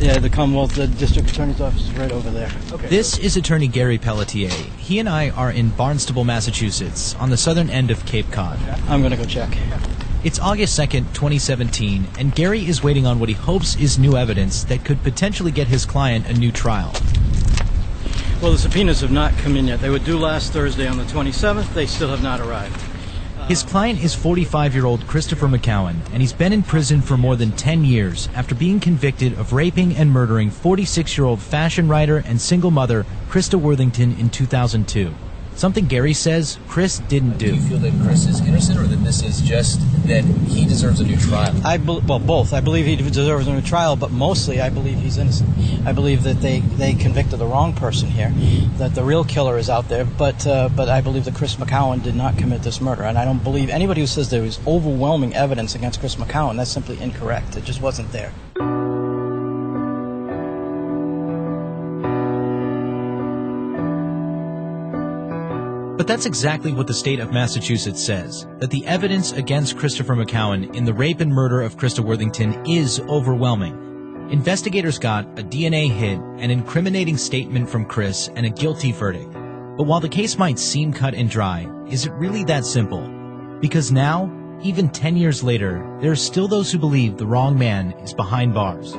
Yeah, the Commonwealth, the District Attorney's office is right over there. Okay. This is Attorney Gary Pelletier. He and I are in Barnstable, Massachusetts, on the southern end of Cape Cod. I'm going to go check. It's August 2nd, 2017, and Gary is waiting on what he hopes is new evidence that could potentially get his client a new trial. Well, the subpoenas have not come in yet. They were due last Thursday on the 27th. They still have not arrived. His client is 45-year-old Christopher McCowan, and he's been in prison for more than 10 years after being convicted of raping and murdering 46-year-old fashion writer and single mother Christa Worthington in 2002. Something Gary says Chris didn't do. Do you feel that Chris is innocent, or that this is just that he deserves a new trial? Well, both. I believe he deserves a new trial, but mostly I believe he's innocent. I believe that they convicted the wrong person here, that the real killer is out there, but I believe that Chris McCowan did not commit this murder, and I don't believe anybody who says there was overwhelming evidence against Chris McCowan. That's simply incorrect. It just wasn't there. But that's exactly what the state of Massachusetts says, that the evidence against Christopher McCowan in the rape and murder of Christa Worthington is overwhelming. Investigators got a DNA hit, an incriminating statement from Chris, and a guilty verdict. But while the case might seem cut and dry, is it really that simple? Because now, even 10 years later, there are still those who believe the wrong man is behind bars.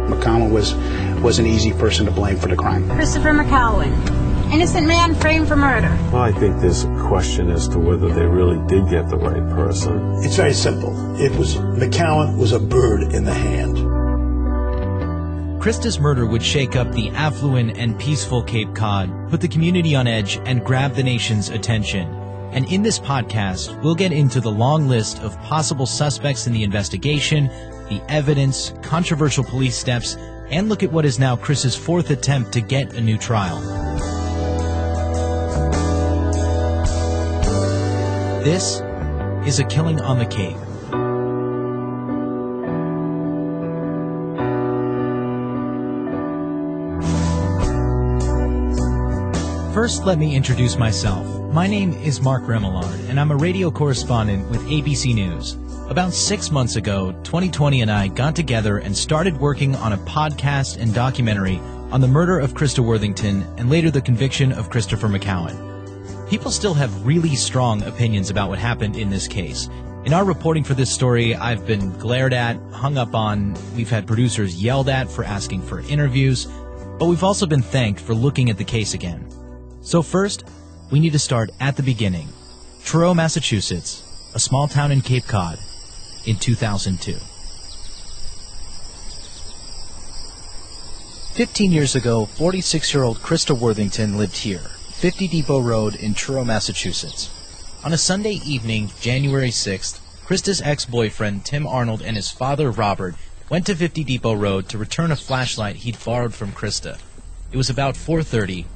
McCowan was an easy person to blame for the crime. Christopher McCowan, innocent man framed for murder. Well, I think there's a question as to whether they really did get the right person. It's very simple. McCowan was a bird in the hand. Christa's murder would shake up the affluent and peaceful Cape Cod, put the community on edge, and grab the nation's attention. And in this podcast, we'll get into the long list of possible suspects in the investigation, the evidence, controversial police steps, and look at what is now Chris's fourth attempt to get a new trial. This is A Killing on the Cape. First, let me introduce myself. My name is Mark Remillard, and I'm a radio correspondent with ABC News. About 6 months ago, 2020 and I got together and started working on a podcast and documentary on the murder of Christa Worthington and later the conviction of Christopher McCowan. People still have really strong opinions about what happened in this case. In our reporting for this story, I've been glared at, hung up on, we've had producers yelled at for asking for interviews, but we've also been thanked for looking at the case again. So first, we need to start at the beginning. Truro, Massachusetts, a small town in Cape Cod, in 2002. 15 years ago, 46-year-old Christa Worthington lived here, 50 Depot Road in Truro, Massachusetts. On a Sunday evening, January 6th, Christa's ex-boyfriend, Tim Arnold, and his father, Robert, went to 50 Depot Road to return a flashlight he'd borrowed from Christa. It was about 4:30.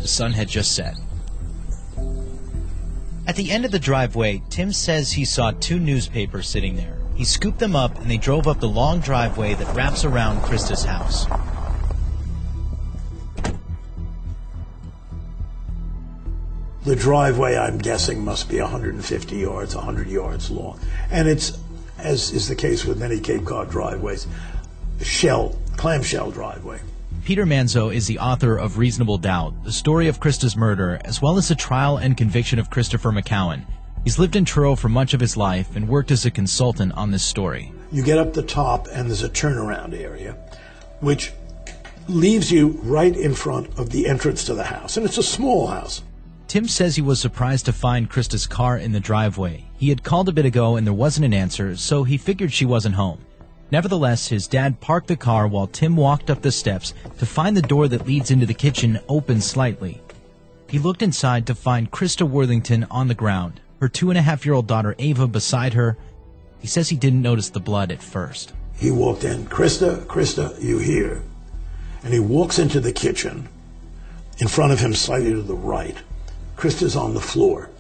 The sun had just set. At the end of the driveway, Tim says he saw two newspapers sitting there. He scooped them up and they drove up the long driveway that wraps around Christa's house. The driveway, I'm guessing, must be 150 yards, 100 yards long. And it's, as is the case with many Cape Cod driveways, clamshell driveway. Peter Manzo is the author of Reasonable Doubt, the story of Christa's murder, as well as the trial and conviction of Christopher McCowan. He's lived in Truro for much of his life and worked as a consultant on this story. You get up the top and there's a turnaround area, which leaves you right in front of the entrance to the house. And it's a small house. Tim says he was surprised to find Christa's car in the driveway. He had called a bit ago and there wasn't an answer, so he figured she wasn't home. Nevertheless, his dad parked the car while Tim walked up the steps to find the door that leads into the kitchen open slightly. He looked inside to find Christa Worthington on the ground, her 2.5-year-old daughter Ava beside her. He says he didn't notice the blood at first. He walked in, Christa, you here? And he walks into the kitchen. In front of him, slightly to the right, Christa's on the floor.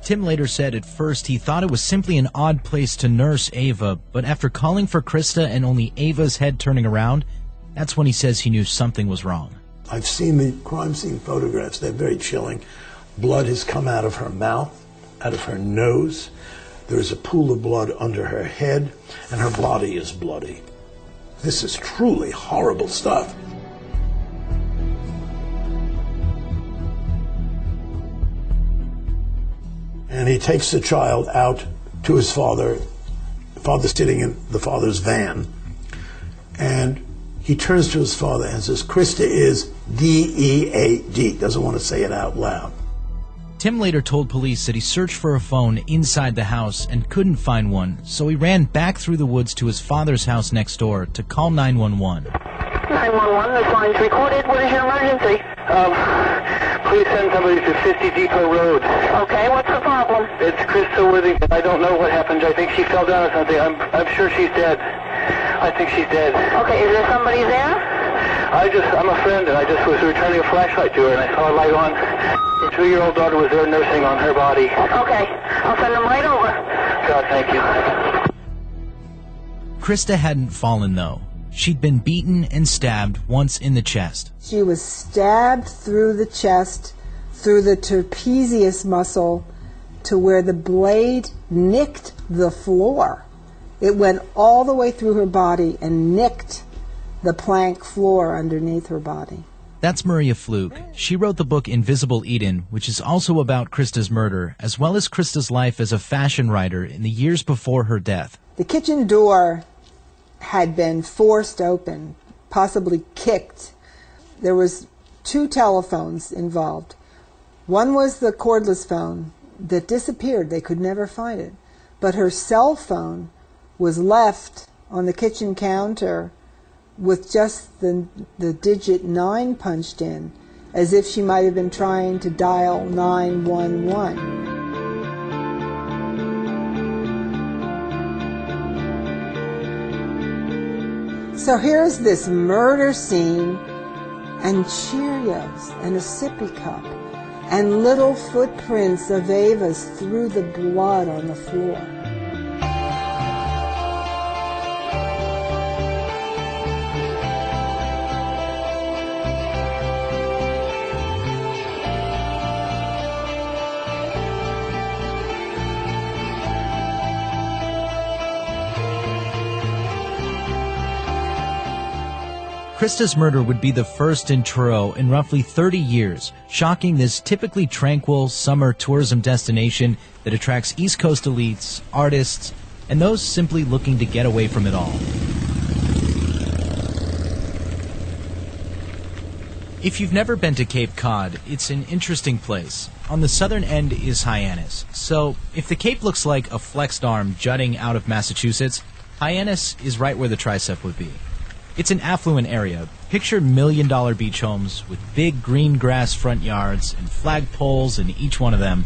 Tim later said at first he thought it was simply an odd place to nurse Ava, but after calling for Christa and only Ava's head turning around, that's when he says he knew something was wrong. I've seen the crime scene photographs. They're very chilling. Blood has come out of her mouth, out of her nose. There is a pool of blood under her head, and her body is bloody. This is truly horrible stuff. And he takes the child out to his father. The father's sitting in the father's van. And he turns to his father and says, Christa is D-E-A-D. Doesn't want to say it out loud. Tim later told police that he searched for a phone inside the house and couldn't find one, so he ran back through the woods to his father's house next door to call 911. 911, this line's recorded. What is your emergency? Please send somebody to 50 Depot Road. Okay, what's the problem? It's Christa Worthington. I don't know what happened. I think she fell down or something. I'm sure she's dead. I think she's dead. Okay, is there somebody there? I'm a friend, and I just was returning a flashlight to her, and I saw a light on. Her 2-year-old daughter was there nursing on her body. Okay, I'll send them right over. God, thank you. Christa hadn't fallen, though. She'd been beaten and stabbed once in the chest. She was stabbed through the chest, through the trapezius muscle, to where the blade nicked the floor. It went all the way through her body and nicked the plank floor underneath her body. That's Maria Fluke. She wrote the book Invisible Eden, which is also about Christa's murder, as well as Christa's life as a fashion writer in the years before her death. The kitchen door had been forced open, possibly kicked. There was 2 telephones involved. One was the cordless phone that disappeared. They could never find it. But her cell phone was left on the kitchen counter with just the digit 9 punched in, as if she might have been trying to dial 911. So here's this murder scene, and Cheerios, and a sippy cup, and little footprints of Ava's through the blood on the floor. Christa's murder would be the first in Truro in roughly 30 years, shocking this typically tranquil summer tourism destination that attracts East Coast elites, artists, and those simply looking to get away from it all. If you've never been to Cape Cod, it's an interesting place. On the southern end is Hyannis. So if the Cape looks like a flexed arm jutting out of Massachusetts, Hyannis is right where the tricep would be. It's an affluent area. Picture million-dollar beach homes with big green grass front yards and flagpoles in each one of them.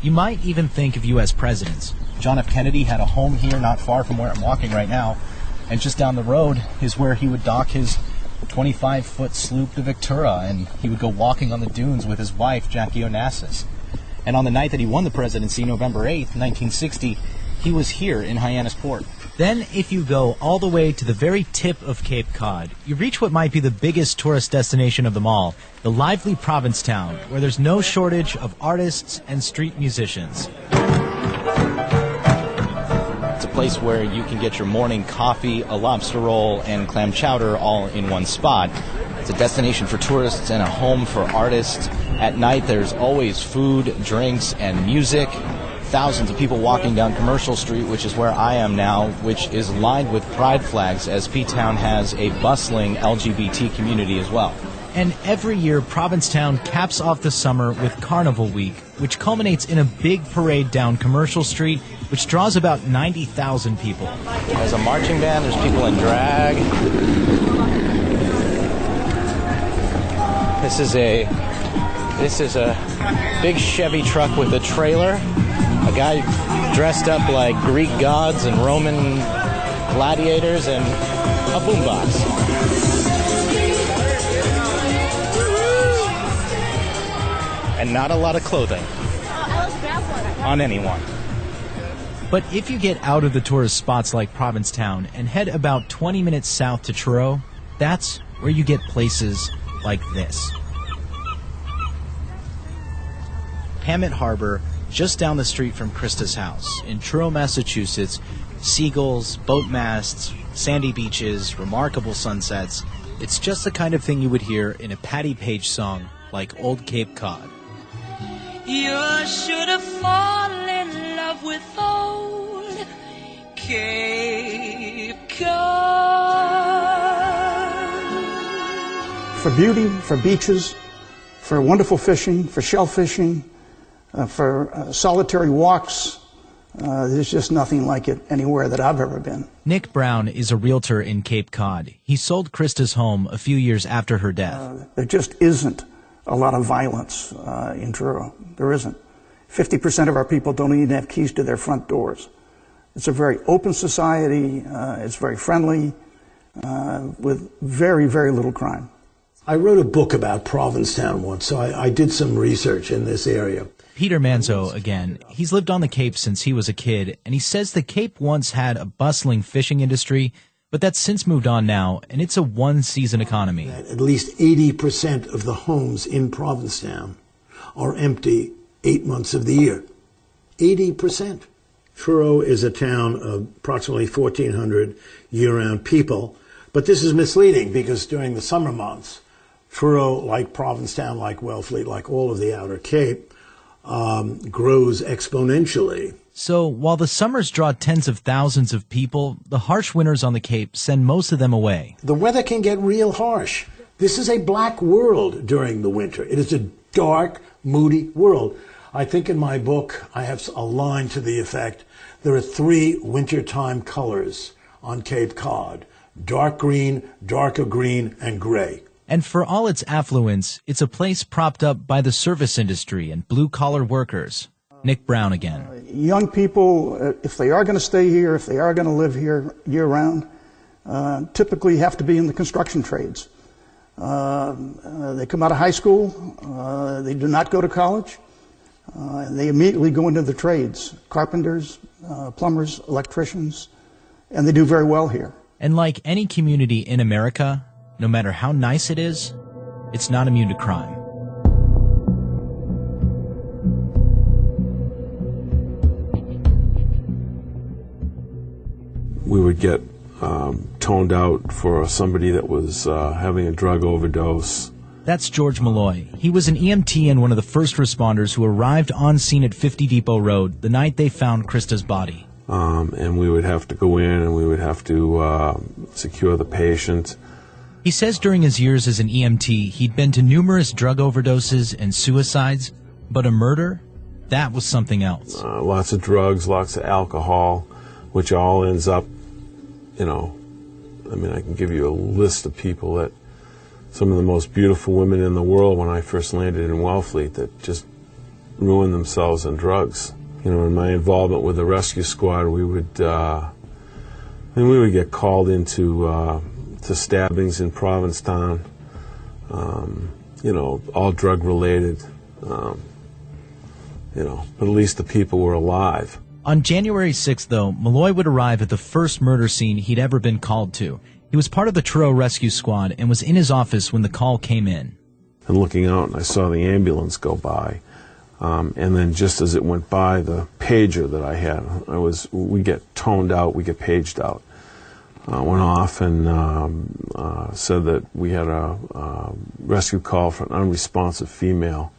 You might even think of U.S. presidents. John F. Kennedy had a home here not far from where I'm walking right now, and just down the road is where he would dock his 25-foot sloop, the Victoria, and he would go walking on the dunes with his wife, Jackie Onassis. And on the night that he won the presidency, November 8th, 1960, he was here in Hyannis Port. Then, if you go all the way to the very tip of Cape Cod, you reach what might be the biggest tourist destination of them all, the lively Provincetown, where there's no shortage of artists and street musicians. It's a place where you can get your morning coffee, a lobster roll, and clam chowder all in one spot. It's a destination for tourists and a home for artists. At night, there's always food, drinks, and music. Thousands of people walking down Commercial Street, which is where I am now, which is lined with pride flags, as P-Town has a bustling LGBT community as well. And every year, Provincetown caps off the summer with Carnival Week, which culminates in a big parade down Commercial Street, which draws about 90,000 people. There's a marching band, there's people in drag. This is a big Chevy truck with a trailer. A guy dressed up like Greek gods and Roman gladiators, and a boombox. And not a lot of clothing on anyone. But if you get out of the tourist spots like Provincetown and head about 20 minutes south to Truro, that's where you get places like this. Hammett Harbor, just down the street from Christa's house. In Truro, Massachusetts, seagulls, boat masts, sandy beaches, remarkable sunsets. It's just the kind of thing you would hear in a Patti Page song like Old Cape Cod. You should have fallen in love with old Cape Cod. For beauty, for beaches, for wonderful fishing, for shellfishing, for solitary walks, there's just nothing like it anywhere that I've ever been. Nick Brown is a realtor in Cape Cod. He sold Christa's home a few years after her death. There just isn't a lot of violence in Truro. There isn't. 50% of our people don't even have keys to their front doors. It's a very open society. It's very friendly, with very, very little crime. I wrote a book about Provincetown once, so I did some research in this area. Peter Manzo again. He's lived on the Cape since he was a kid, and he says the Cape once had a bustling fishing industry, but that's since moved on now, and it's a one-season economy. At least 80% of the homes in Provincetown are empty 8 months of the year. 80%. Truro is a town of approximately 1,400 year-round people, but this is misleading because during the summer months, Truro, like Provincetown, like Wellfleet, like all of the Outer Cape, grows exponentially. So while the summers draw tens of thousands of people, the harsh winters on the Cape send most of them away. The weather can get real harsh. This is a black world during the winter. It is a dark, moody world. I think in my book I have a line to the effect, there are 3 wintertime colors on Cape Cod: dark green, darker green, and gray. And for all its affluence, it's a place propped up by the service industry and blue-collar workers. Nick Brown again. Young people, if they are going to stay here, if they are going to live here year-round, typically have to be in the construction trades. They come out of high school, they do not go to college, they immediately go into the trades, carpenters, plumbers, electricians, and they do very well here. And like any community in America, no matter how nice it is, it's not immune to crime. We would get toned out for somebody that was having a drug overdose. That's George Malloy. He was an EMT and one of the first responders who arrived on scene at 50 Depot Road the night they found Christa's body. And we would have to go in and we would have to secure the patient. He says during his years as an EMT, he'd been to numerous drug overdoses and suicides, but a murder? That was something else. Lots of drugs, lots of alcohol, which all ends up, you know, I mean, I can give you a list of people that, some of the most beautiful women in the world when I first landed in Wellfleet that just ruined themselves on drugs. You know, in my involvement with the rescue squad, we would get called into to stabbings in Provincetown, you know, all drug related, you know, but at least the people were alive. On January 6th, though, Malloy would arrive at the first murder scene he'd ever been called to. He was part of the Truro rescue squad and was in his office when the call came in. And looking out, and I saw the ambulance go by. And then just as it went by, the pager that I had, we get toned out, we get paged out. Went off and said that we had a rescue call for an unresponsive female.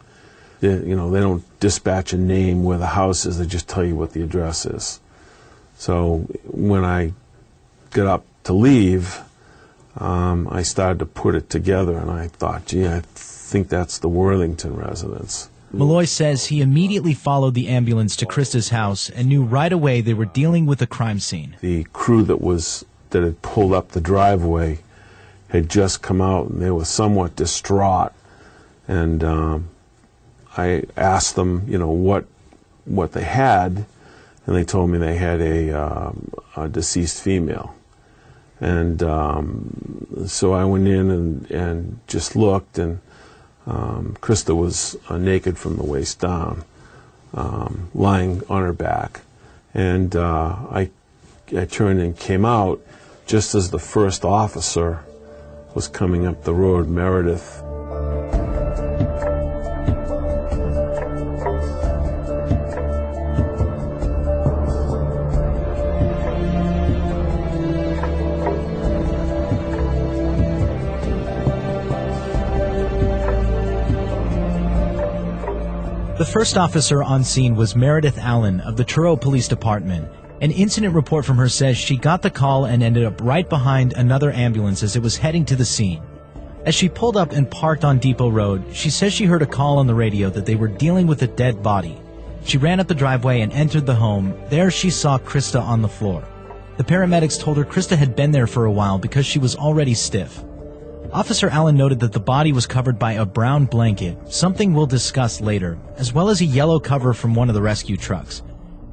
You know, they don't dispatch a name where the house is, they just tell you what the address is. So when I got up to leave, I started to put it together, and I thought, gee, I think that's the Worthington residence. Malloy says he immediately followed the ambulance to Christa's house and knew right away they were dealing with a crime scene. The crew that had pulled up the driveway had just come out, and they were somewhat distraught. And I asked them, you know, what they had, and they told me they had a deceased female. And so I went in and just looked, and Christa was naked from the waist down, lying on her back. And I turned and came out just as the first officer was coming up the road, Meredith. The first officer on scene was Meredith Allen of the Truro Police Department. An incident report from her says she got the call and ended up right behind another ambulance as it was heading to the scene. As she pulled up and parked on Depot Road, she says she heard a call on the radio that they were dealing with a dead body. She ran up the driveway and entered the home. There she saw Christa on the floor. The paramedics told her Christa had been there for a while because she was already stiff. Officer Allen noted that the body was covered by a brown blanket, something we'll discuss later, as well as a yellow cover from one of the rescue trucks.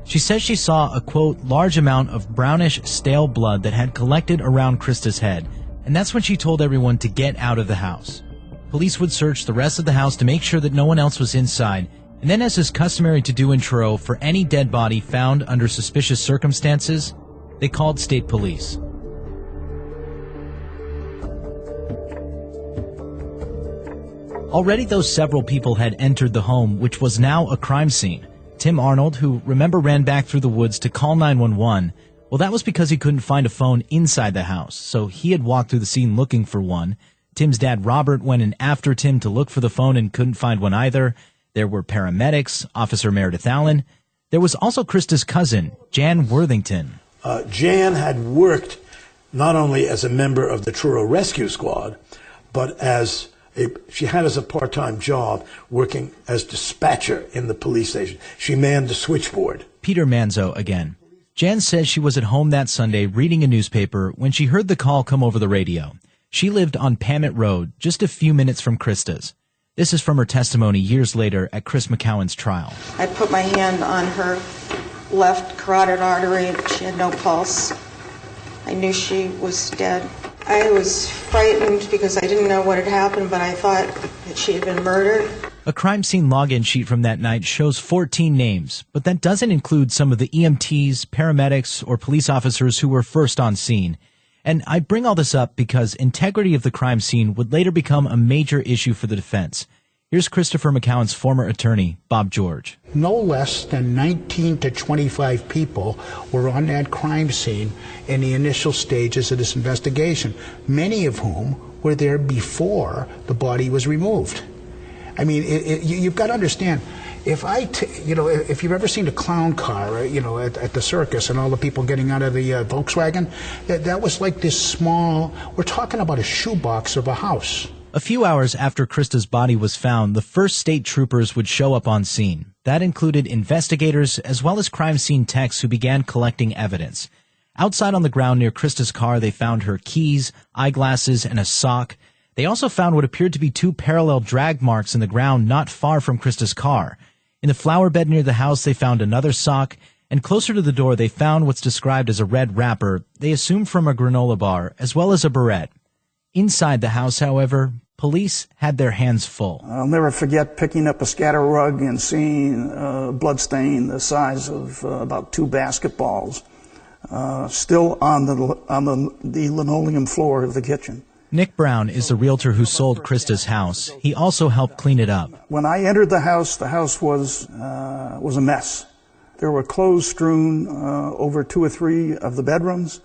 She says she saw a, quote, large amount of brownish, stale blood that had collected around Christa's head, and that's when she told everyone to get out of the house. Police would search the rest of the house to make sure that no one else was inside, and then, as is customary to do in Truro, for any dead body found under suspicious circumstances, they called state police. Already, though, several people had entered the home, which was now a crime scene. Tim Arnold, who, remember, ran back through the woods to call 911, well, that was because he couldn't find a phone inside the house, so he had walked through the scene looking for one. Tim's dad, Robert, went in after Tim to look for the phone and couldn't find one either. There were paramedics, Officer Meredith Allen. There was also Christa's cousin, Jan Worthington. Jan had worked not only as a member of the Truro Rescue Squad, but she had as a part-time job working as dispatcher in the police station. She manned the switchboard. Peter Manzo again. Jan says she was at home that Sunday reading a newspaper when she heard the call come over the radio. She lived on Pamet Road, just a few minutes from Christa's. This is from her testimony years later at Chris McCowan's trial. I put my hand on her left carotid artery. She had no pulse. I knew she was dead. I was frightened because I didn't know what had happened, but I thought that she had been murdered. A crime scene login sheet from that night shows 14 names, but that doesn't include some of the EMTs, paramedics, or police officers who were first on scene. And I bring all this up because integrity of the crime scene would later become a major issue for the defense. Here's Christopher McCowan's former attorney, Bob George. No less than 19 to 25 people were on that crime scene in the initial stages of this investigation, many of whom were there before the body was removed. I mean, you've got to understand, if you've ever seen a clown car, at the circus and all the people getting out of the Volkswagen, that was like this small, we're talking about a shoebox of a house. A few hours after Christa's body was found, the first state troopers would show up on scene. That included investigators as well as crime scene techs who began collecting evidence. Outside on the ground near Christa's car, they found her keys, eyeglasses, and a sock. They also found what appeared to be two parallel drag marks in the ground not far from Christa's car. In the flower bed near the house, they found another sock, and closer to the door, they found what's described as a red wrapper, they assumed from a granola bar, as well as a barrette. Inside the house, however, police had their hands full. I'll never forget picking up a scatter rug and seeing a blood stain the size of about 2 basketballs still on the linoleum floor of the kitchen. Nick Brown is the realtor who sold Christa's house. He also helped clean it up. When I entered the house was a mess. There were clothes strewn over 2 or 3 of the bedrooms.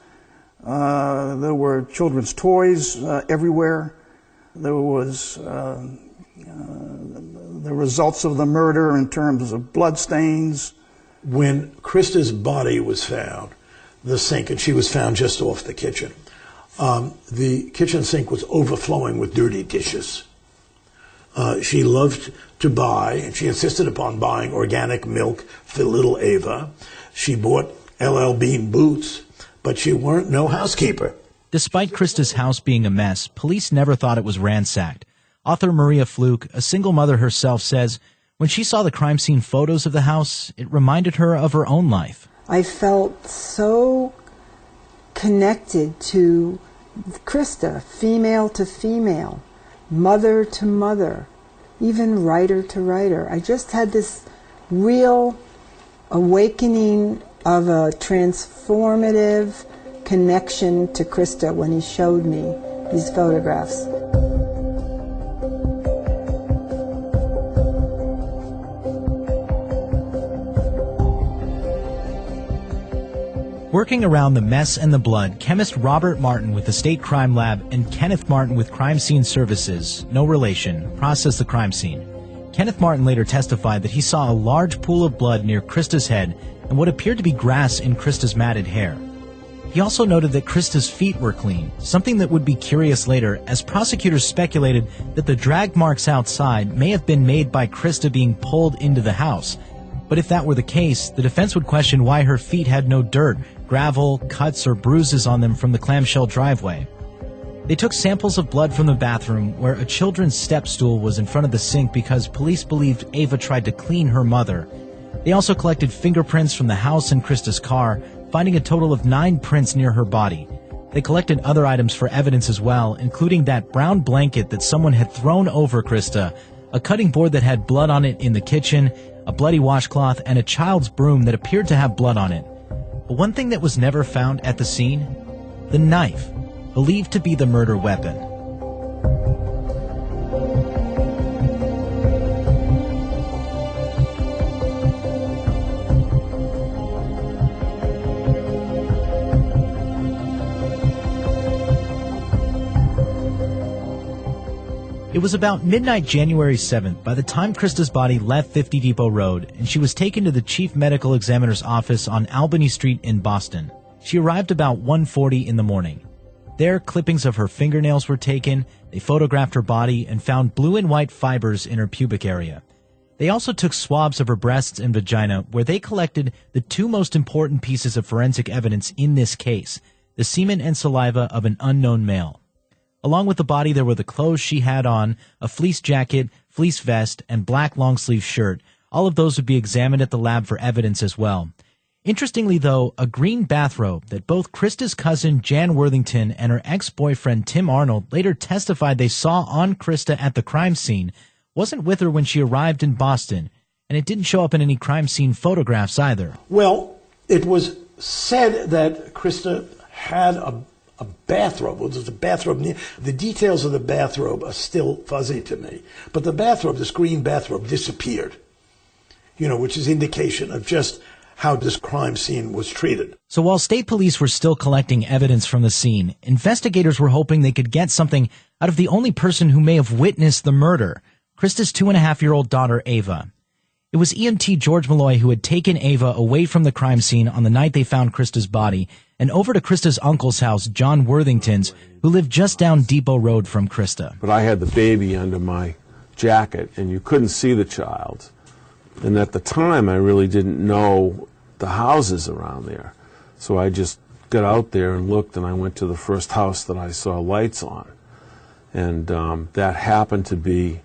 There were children's toys everywhere. There was the results of the murder in terms of blood stains. When Christa's body was found, the sink, and she was found just off the kitchen, the kitchen sink was overflowing with dirty dishes. She loved to buy, and she insisted upon buying organic milk for little Ava. She bought LL Bean boots, but she weren't no housekeeper. Despite Christa's house being a mess, police never thought it was ransacked. Author Maria Fluke, a single mother herself, says when she saw the crime scene photos of the house, it reminded her of her own life. I felt so connected to Christa, female to female, mother to mother, even writer to writer. I just had this real awakening of a transformative connection to Christa when he showed me these photographs. Working around the mess and the blood, chemist Robert Martin with the State Crime Lab and Kenneth Martin with Crime Scene Services, no relation, processed the crime scene. Kenneth Martin later testified that he saw a large pool of blood near Christa's head and what appeared to be grass in Christa's matted hair. He also noted that Christa's feet were clean, something that would be curious later, as prosecutors speculated that the drag marks outside may have been made by Christa being pulled into the house. But if that were the case, the defense would question why her feet had no dirt, gravel, cuts, or bruises on them from the clamshell driveway. They took samples of blood from the bathroom where a children's step stool was in front of the sink because police believed Ava tried to clean her mother. They also collected fingerprints from the house and Christa's car, finding a total of 9 prints near her body. They collected other items for evidence as well, including that brown blanket that someone had thrown over Christa, a cutting board that had blood on it in the kitchen, a bloody washcloth, and a child's broom that appeared to have blood on it. But one thing that was never found at the scene? The knife, believed to be the murder weapon. It was about midnight January 7th by the time Christa's body left 50 Depot Road, and she was taken to the chief medical examiner's office on Albany Street in Boston. She arrived about 1:40 in the morning. There, clippings of her fingernails were taken, they photographed her body, and found blue and white fibers in her pubic area. They also took swabs of her breasts and vagina, where they collected the 2 most important pieces of forensic evidence in this case, the semen and saliva of an unknown male. Along with the body, there were the clothes she had on, a fleece jacket, fleece vest, and black long-sleeve shirt. All of those would be examined at the lab for evidence as well. Interestingly, though, a green bathrobe that both Christa's cousin Jan Worthington and her ex-boyfriend Tim Arnold later testified they saw on Christa at the crime scene wasn't with her when she arrived in Boston, and it didn't show up in any crime scene photographs either. Well, it was said that Christa had a bathrobe. Well, there's a bathrobe. The details of the bathrobe are still fuzzy to me. But the bathrobe, this green bathrobe, disappeared, which is indication of just how this crime scene was treated. So while state police were still collecting evidence from the scene, investigators were hoping they could get something out of the only person who may have witnessed the murder, Christa's 2.5-year-old daughter, Ava. It was EMT George Malloy who had taken Ava away from the crime scene on the night they found Christa's body and over to Christa's uncle's house, John Worthington's, who lived just down Depot Road from Christa. But I had the baby under my jacket, and you couldn't see the child. And at the time, I really didn't know the houses around there. So I just got out there and looked, and I went to the first house that I saw lights on. And that happened to be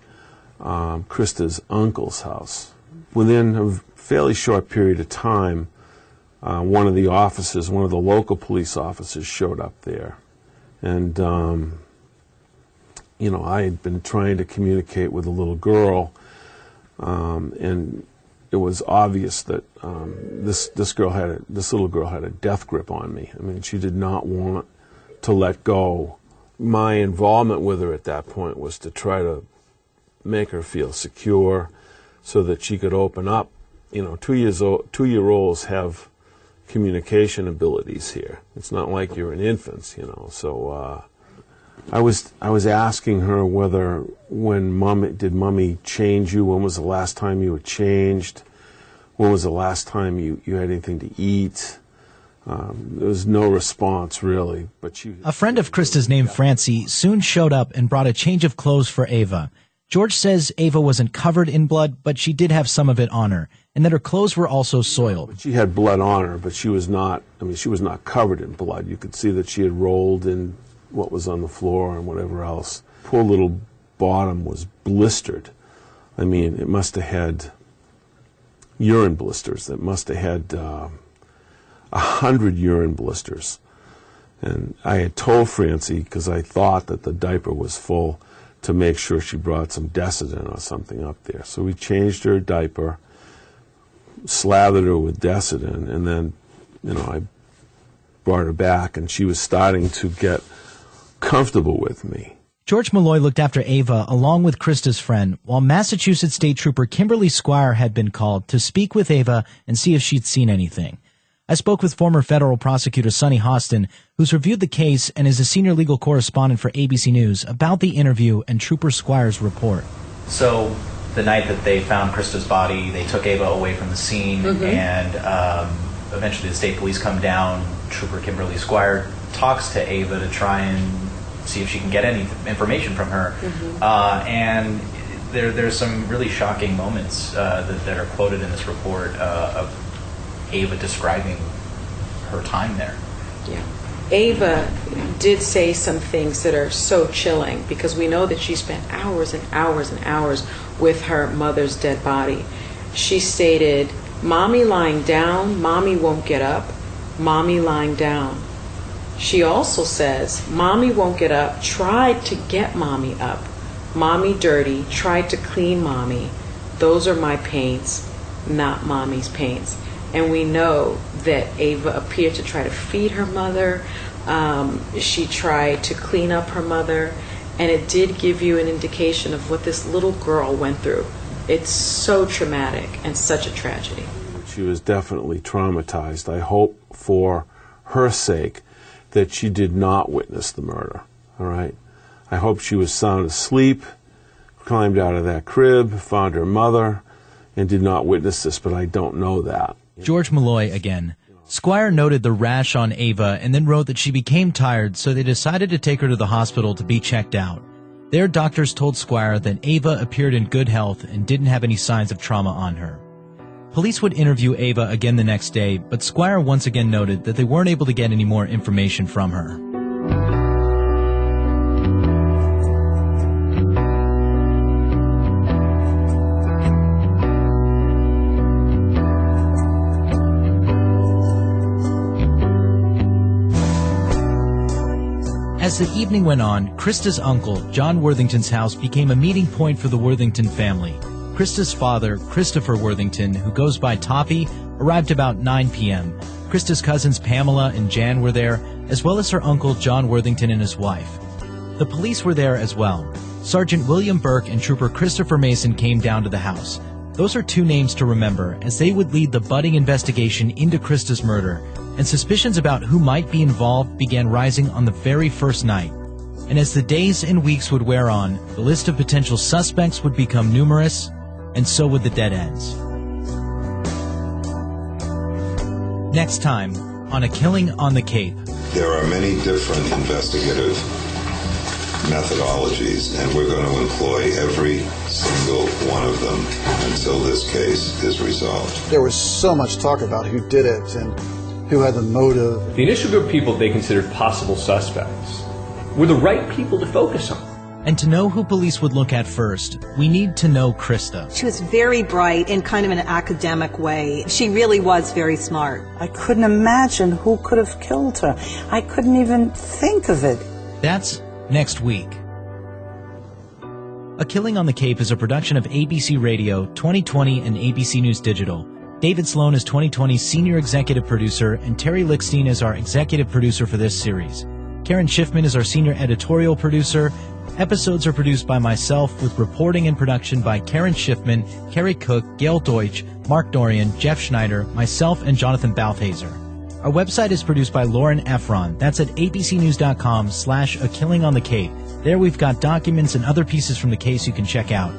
Christa's uncle's house. Within a fairly short period of time, one of the local police officers showed up there. And, I had been trying to communicate with a little girl, and it was obvious that this little girl had a death grip on me. I mean, she did not want to let go. My involvement with her at that point was to try to make her feel secure so that she could open up. 2-year-olds have communication abilities here. It's not like you're an infant, So I was asking her did Mommy change you? When was the last time you were changed? When was the last time you had anything to eat? There was no response, really. But a friend of Christa's named Francie soon showed up and brought a change of clothes for Ava. George says Ava wasn't covered in blood, but she did have some of it on her, and that her clothes were also soiled. But she had blood on her, but she was not covered in blood. You could see that she had rolled in what was on the floor and whatever else. Poor little bottom was blistered. I mean, it must have had urine blisters. It must have had 100 urine blisters. And I had told Francie, because I thought that the diaper was full, to make sure she brought some Desitin or something up there. So we changed her diaper, slathered her with Desitin, and then, I brought her back, and she was starting to get comfortable with me. George Malloy looked after Ava along with Christa's friend, while Massachusetts State Trooper Kimberly Squire had been called to speak with Ava and see if she'd seen anything. I spoke with former federal prosecutor Sonny Hostin, who's reviewed the case and is a senior legal correspondent for ABC News, about the interview and Trooper Squire's report. So the night that they found Christa's body, they took Ava away from the scene, and eventually the state police come down. Trooper Kimberly Squire talks to Ava to try and see if she can get any information from her. And there's some really shocking moments that are quoted in this report of Ava describing her time there. Yeah. Ava did say some things that are so chilling, because we know that she spent hours and hours and hours with her mother's dead body. She stated, "Mommy lying down, Mommy won't get up, Mommy lying down." She also says, "Mommy won't get up, tried to get Mommy up. Mommy dirty, tried to clean Mommy. Those are my paints, not Mommy's paints." And we know that Ava appeared to try to feed her mother. She tried to clean up her mother. And it did give you an indication of what this little girl went through. It's so traumatic and such a tragedy. She was definitely traumatized. I hope for her sake that she did not witness the murder, all right? I hope she was sound asleep, climbed out of that crib, found her mother, and did not witness this, but I don't know that. George Malloy again. Squire noted the rash on Ava and then wrote that she became tired, so they decided to take her to the hospital to be checked out. There, doctors told Squire that Ava appeared in good health and didn't have any signs of trauma on her. Police would interview Ava again the next day, but Squire once again noted that they weren't able to get any more information from her. As the evening went on, Christa's uncle, John Worthington's house, became a meeting point for the Worthington family. Christa's father, Christopher Worthington, who goes by Toppy, arrived about 9 p.m. Christa's cousins Pamela and Jan were there, as well as her uncle John Worthington and his wife. The police were there as well. Sergeant William Burke and Trooper Christopher Mason came down to the house. Those are two names to remember, as they would lead the budding investigation into Christa's murder, and suspicions about who might be involved began rising on the very first night. And as the days and weeks would wear on, the list of potential suspects would become numerous, and so would the dead ends. Next time, on A Killing on the Cape. There are many different investigative methodologies, and we're going to employ every single one of them until this case is resolved. There was so much talk about who did it and who had the motive. The initial group of people they considered possible suspects were the right people to focus on. And to know who police would look at first, we need to know Christa. She was very bright in kind of an academic way. She really was very smart. I couldn't imagine who could have killed her. I couldn't even think of it. That's next week. A Killing on the Cape is a production of ABC Radio, 2020, and ABC News Digital. David Sloan is 2020's senior executive producer, and Terry Lickstein is our executive producer for this series. Karen Schiffman is our senior editorial producer. Episodes are produced by myself, with reporting and production by Karen Schiffman, Carrie Cook, Gail Deutsch, Mark Dorian, Jeff Schneider, myself, and Jonathan Balthaser. Our website is produced by Lauren Efron. That's at abcnews.com/A Killing on the Cape. There we've got documents and other pieces from the case you can check out.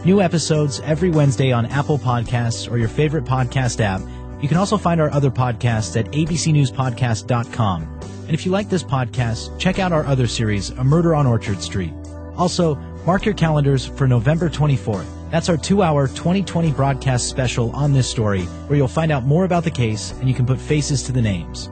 New episodes every Wednesday on Apple Podcasts or your favorite podcast app. You can also find our other podcasts at abcnewspodcast.com. And if you like this podcast, check out our other series, A Murder on Orchard Street. Also, mark your calendars for November 24th. That's our 2-hour 2020 broadcast special on this story, where you'll find out more about the case and you can put faces to the names.